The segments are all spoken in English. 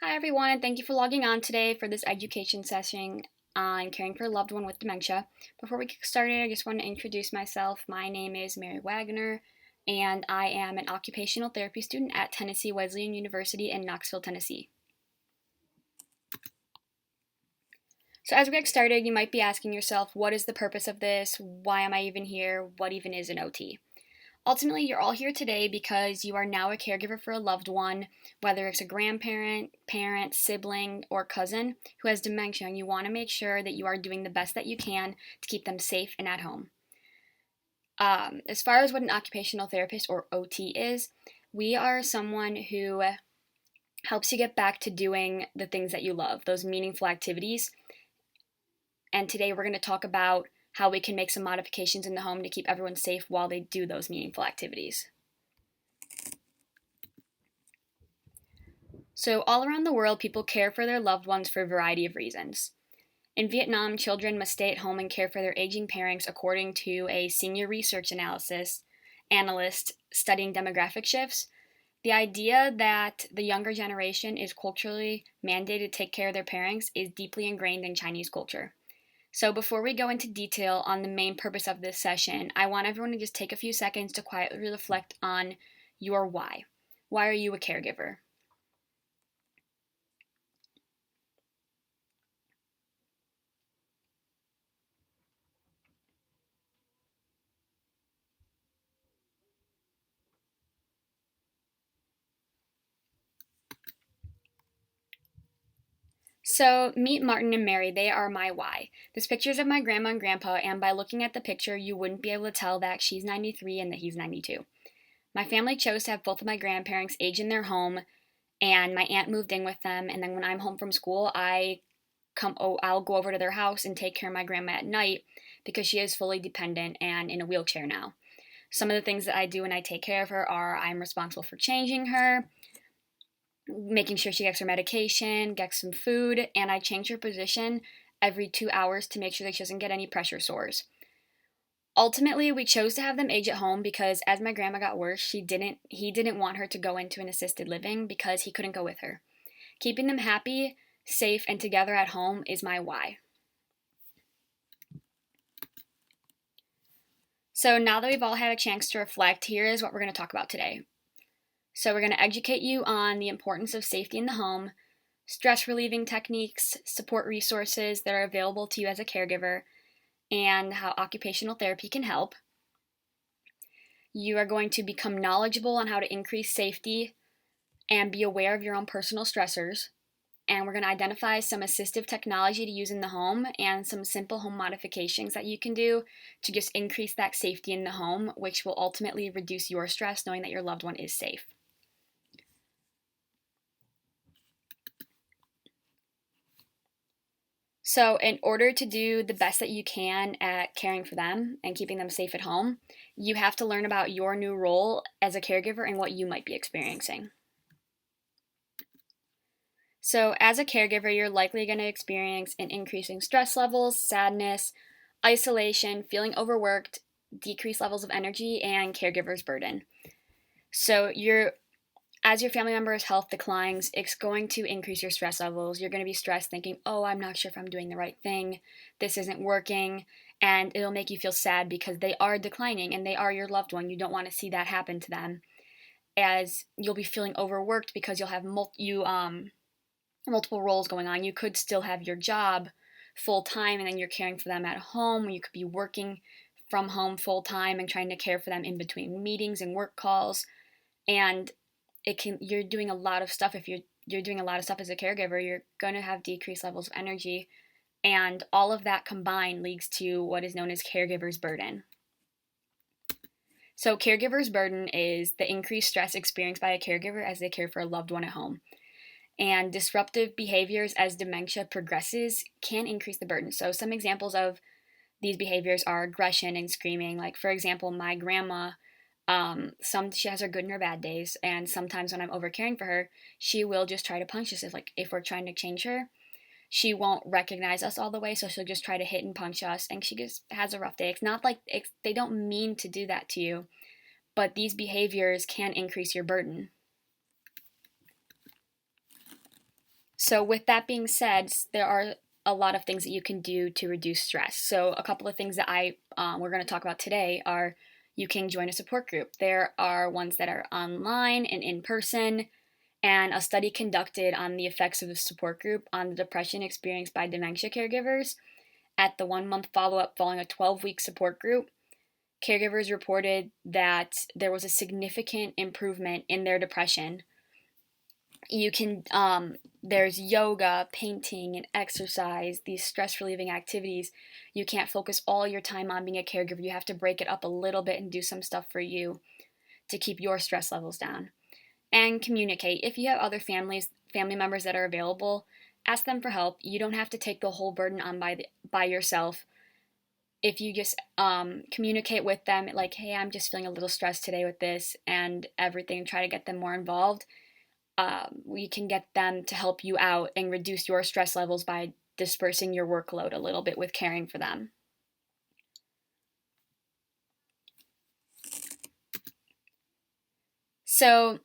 Hi everyone, and thank you for logging on today for this education session on caring for a loved one with dementia. Before we get started, I just want to introduce myself. My name is Mary Wagner, and I am an occupational therapy student at Tennessee Wesleyan University in Knoxville, Tennessee. So as we get started, you might be asking yourself, what is the purpose of this? Why am I even here? What even is an OT? Ultimately, you're all here today because you are now a caregiver for a loved one, whether it's a grandparent, parent, sibling, or cousin who has dementia, and you want to make sure that you are doing the best that you can to keep them safe and at home. As far as what an occupational therapist or OT is, we are someone who helps you get back to doing the things that you love, those meaningful activities. And today we're going to talk about how we can make some modifications in the home to keep everyone safe while they do those meaningful activities. So, all around the world, people care for their loved ones for a variety of reasons. In Vietnam, children must stay at home and care for their aging parents according to a senior research analyst studying demographic shifts. The idea that the younger generation is culturally mandated to take care of their parents is deeply ingrained in Chinese culture. So, before we go into detail on the main purpose of this session, I want everyone to just take a few seconds to quietly reflect on your why. Why are you a caregiver? So, meet Martin and Mary. They are my why. This picture is of my grandma and grandpa, and by looking at the picture, you wouldn't be able to tell that she's 93 and that he's 92. My family chose to have both of my grandparents age in their home, and my aunt moved in with them. And then when I'm home from school, I'll go over to their house and take care of my grandma at night because she is fully dependent and in a wheelchair now. Some of the things that I do when I take care of her are I'm responsible for changing her, making sure she gets her medication, gets some food, and I change her position every 2 hours to make sure that she doesn't get any pressure sores. Ultimately, we chose to have them age at home because as my grandma got worse, he didn't want her to go into an assisted living because he couldn't go with her. Keeping them happy, safe, and together at home is my why. So now that we've all had a chance to reflect, here is what we're going to talk about today. So we're going to educate you on the importance of safety in the home, stress relieving techniques, support resources that are available to you as a caregiver, and how occupational therapy can help. You are going to become knowledgeable on how to increase safety and be aware of your own personal stressors. And we're going to identify some assistive technology to use in the home and some simple home modifications that you can do to just increase that safety in the home, which will ultimately reduce your stress knowing that your loved one is safe. So, in order to do the best that you can at caring for them and keeping them safe at home, you have to learn about your new role as a caregiver and what you might be experiencing. So, as a caregiver, you're likely going to experience an increasing stress levels, sadness, isolation, feeling overworked, decreased levels of energy, and caregiver's burden. So, as your family member's health declines, it's going to increase your stress levels. You're going to be stressed thinking, oh, I'm not sure if I'm doing the right thing. This isn't working. And it'll make you feel sad because they are declining and they are your loved one. You don't want to see that happen to them. As you'll be feeling overworked because you'll have multiple roles going on. You could still have your job full time and then you're caring for them at home. You could be working from home full time and trying to care for them in between meetings and work calls. And you're doing a lot of stuff. If you're doing a lot of stuff as a caregiver, you're going to have decreased levels of energy, and all of that combined leads to what is known as caregiver's burden. So caregiver's burden is the increased stress experienced by a caregiver as they care for a loved one at home. And disruptive behaviors as dementia progresses can increase the burden. So some examples of these behaviors are aggression and screaming. Like, for example, my grandma, she has her good and her bad days, and sometimes when I'm over caring for her, she will just try to punch us. If we're trying to change her, she won't recognize us all the way, so she'll just try to hit and punch us, and she just has a rough day. It's not like they don't mean to do that to you, but these behaviors can increase your burden. So, with that being said, there are a lot of things that you can do to reduce stress. So, a couple of things that we're going to talk about today are you can join a support group. There are ones that are online and in person, and a study conducted on the effects of the support group on the depression experienced by dementia caregivers at the 1 month follow up following a 12-week support group. Caregivers reported that there was a significant improvement in their depression. You can there's yoga, painting, and exercise, these stress relieving activities. You can't focus all your time on being a caregiver. You have to break it up a little bit and do some stuff for you to keep your stress levels down. And communicate. If you have other family members that are available, ask them for help. You don't have to take the whole burden on by yourself. If you just communicate with them, like, hey, I'm just feeling a little stressed today with this and everything, try to get them more involved. We can get them to help you out and reduce your stress levels by dispersing your workload a little bit with caring for them. So,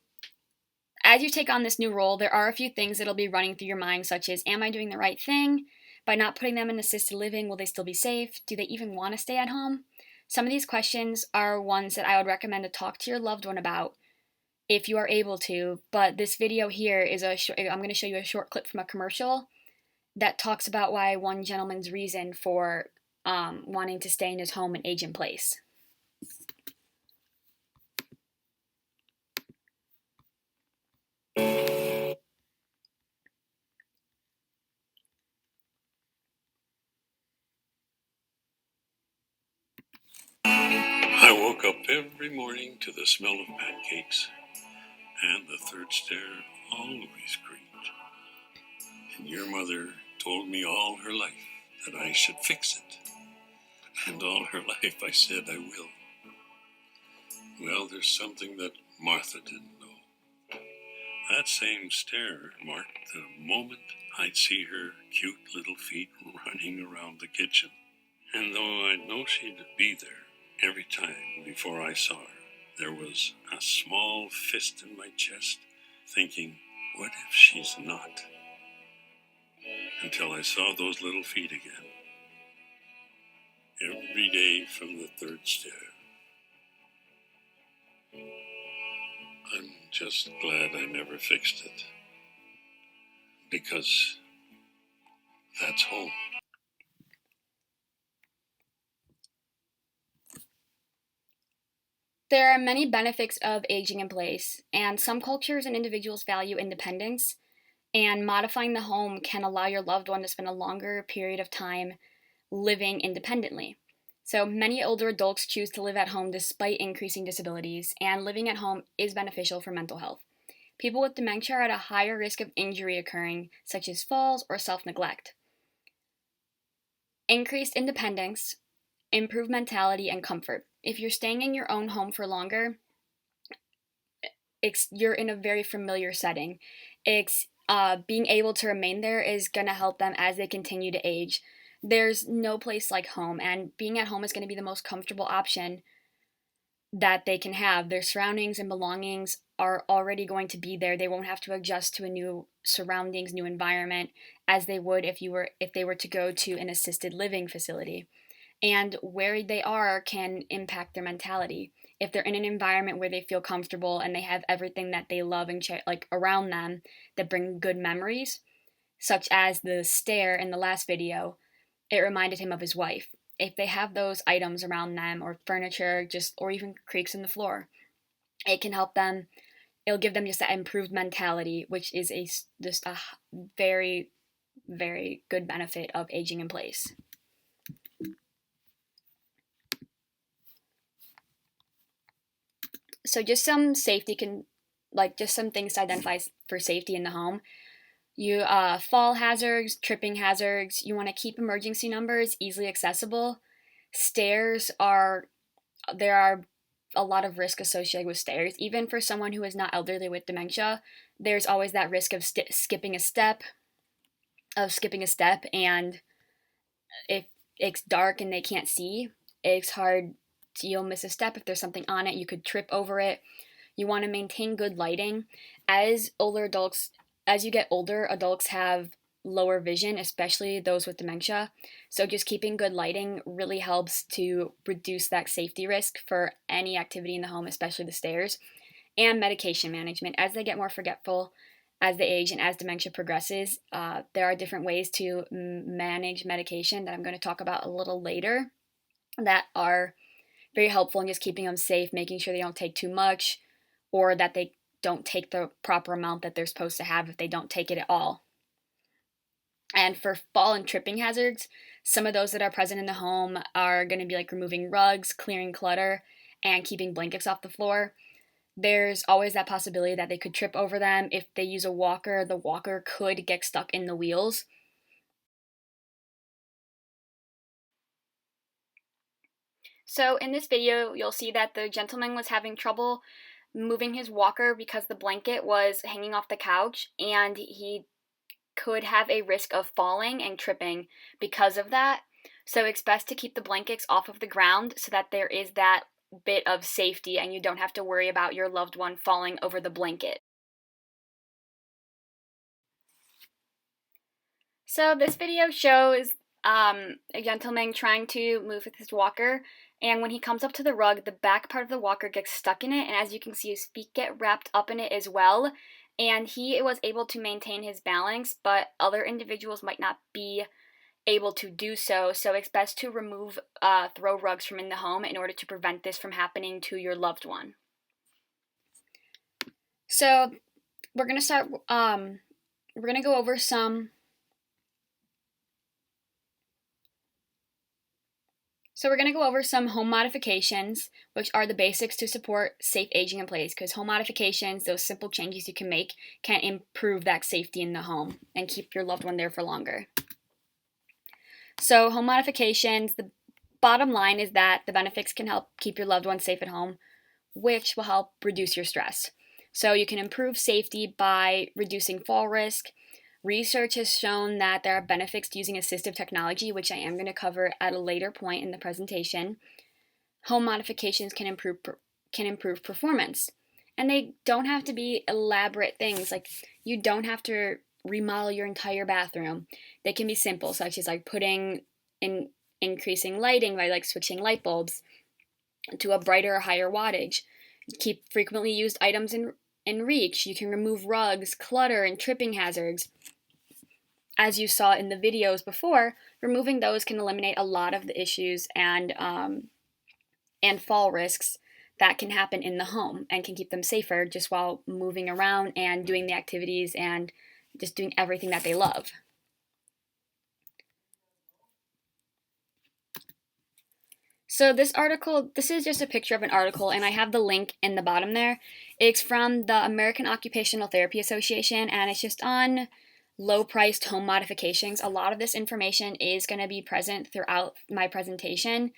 as you take on this new role, there are a few things that'll be running through your mind, such as, am I doing the right thing? By not putting them in assisted living, will they still be safe? Do they even want to stay at home? Some of these questions are ones that I would recommend to talk to your loved one about if you are able to, but this video here is I'm going to show you a short clip from a commercial that talks about why one gentleman's reason for wanting to stay in his home and age in place. I woke up every morning to the smell of pancakes and the third stair always creaked. And your mother told me all her life that I should fix it. And all her life I said I will. Well, there's something that Martha didn't know. That same stair marked the moment I'd see her cute little feet running around the kitchen. And though I'd know she'd be there every time before I saw her, there was a small fist in my chest thinking, what if she's not? Until I saw those little feet again. Every day from the third stair. I'm just glad I never fixed it. Because that's home. There are many benefits of aging in place, and some cultures and individuals value independence, and modifying the home can allow your loved one to spend a longer period of time living independently. So many older adults choose to live at home despite increasing disabilities, and living at home is beneficial for mental health. People with dementia are at a higher risk of injury occurring, such as falls or self-neglect. Increased independence, improved mentality, and comfort. If you're staying in your own home for longer, you're in a very familiar setting. Being able to remain there is going to help them as they continue to age. There's no place like home, and being at home is going to be the most comfortable option that they can have. Their surroundings and belongings are already going to be there. They won't have to adjust to a new surroundings, new environment, as they would if they were to go to an assisted living facility. And where they are can impact their mentality. If they're in an environment where they feel comfortable and they have everything that they love and like around them that bring good memories, such as the stair in the last video, it reminded him of his wife. If they have those items around them or furniture, or even creaks in the floor, it can help them. It'll give them just that improved mentality, which is just a very, very good benefit of aging in place. So just some just some things to identify for safety in the home. You fall hazards, tripping hazards. You want to keep emergency numbers easily accessible. There are a lot of risk associated with stairs. Even for someone who is not elderly with dementia, there's always that risk of skipping a step, and if it's dark and they can't see, it's hard. You'll miss a step. If there's something on it, you could trip over it. You want to maintain good lighting. As older adults as you get older, adults have lower vision, especially those with dementia. So just keeping good lighting really helps to reduce that safety risk for any activity in the home, especially the stairs. And medication management. As they get more forgetful, as they age, and as dementia progresses, there are different ways to manage medication that I'm going to talk about a little later that are very helpful in just keeping them safe, making sure they don't take too much or that they don't take the proper amount that they're supposed to have if they don't take it at all. And for fall and tripping hazards, some of those that are present in the home are going to be like removing rugs, clearing clutter, and keeping blankets off the floor. There's always that possibility that they could trip over them. If they use a walker, the walker could get stuck in the wheels. So in this video, you'll see that the gentleman was having trouble moving his walker because the blanket was hanging off the couch, and he could have a risk of falling and tripping because of that. So it's best to keep the blankets off of the ground so that there is that bit of safety and you don't have to worry about your loved one falling over the blanket. So this video shows a gentleman trying to move with his walker, and when he comes up to the rug, the back part of the walker gets stuck in it, and as you can see, his feet get wrapped up in it as well, and he was able to maintain his balance, but other individuals might not be able to do so, so it's best to remove throw rugs from in the home in order to prevent this from happening to your loved one. So we're going to start, we're going to go over some home modifications, which are the basics to support safe aging in place, because home modifications, those simple changes you can make, can improve that safety in the home and keep your loved one there for longer. So home modifications, the bottom line is that the benefits can help keep your loved one safe at home, which will help reduce your stress. So you can improve safety by reducing fall risk. Research has shown that there are benefits to using assistive technology, which I am going to cover at a later point in the presentation. Home modifications can improve performance. And they don't have to be elaborate things. Like, you don't have to remodel your entire bathroom. They can be simple, such as like increasing lighting by like switching light bulbs to a brighter or higher wattage. Keep frequently used items in reach. You can remove rugs, clutter, and tripping hazards. As you saw in the videos before, removing those can eliminate a lot of the issues and fall risks that can happen in the home and can keep them safer just while moving around and doing the activities and just doing everything that they love. So this is just a picture of an article, and I have the link in the bottom there. It's from the American Occupational Therapy Association, and it's just on low-priced home modifications. A lot of this information is going to be present throughout my presentation,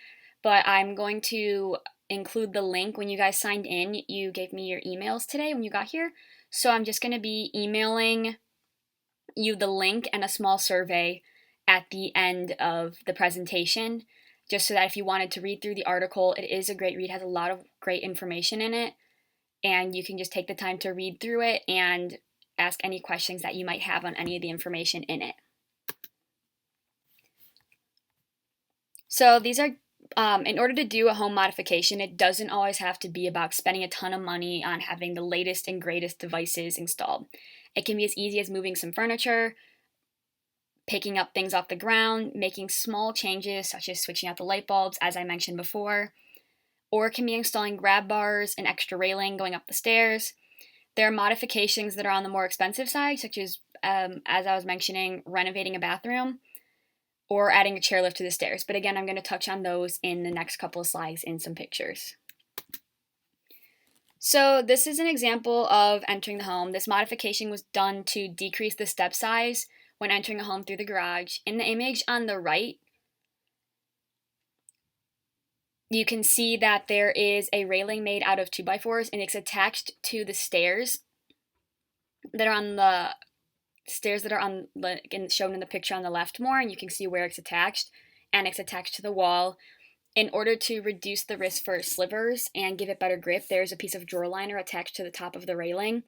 but I'm going to include the link. When you guys signed in, you gave me your emails today when you got here, so I'm just going to be emailing you the link and a small survey at the end of the presentation, just so that if you wanted to read through the article, it is a great read, has a lot of great information in it, and you can just take the time to read through it and ask any questions that you might have on any of the information in it. So these are, in order to do a home modification, it doesn't always have to be about spending a ton of money on having the latest and greatest devices installed. It can be as easy as moving some furniture, picking up things off the ground, making small changes such as switching out the light bulbs, as I mentioned before, or it can be installing grab bars, an extra railing going up the stairs. There are modifications that are on the more expensive side, such as I was mentioning, renovating a bathroom or adding a chairlift to the stairs. But again, I'm going to touch on those in the next couple of slides in some pictures. So this is an example of entering the home. This modification was done to decrease the step size when entering a home through the garage. In the image on the right, you can see that there is a railing made out of 2x4s, and it's attached to the stairs that are on the shown in the picture on the left more, and you can see where it's attached, and it's attached to the wall. In order to reduce the risk for slivers and give it better grip, there's a piece of drawer liner attached to the top of the railing.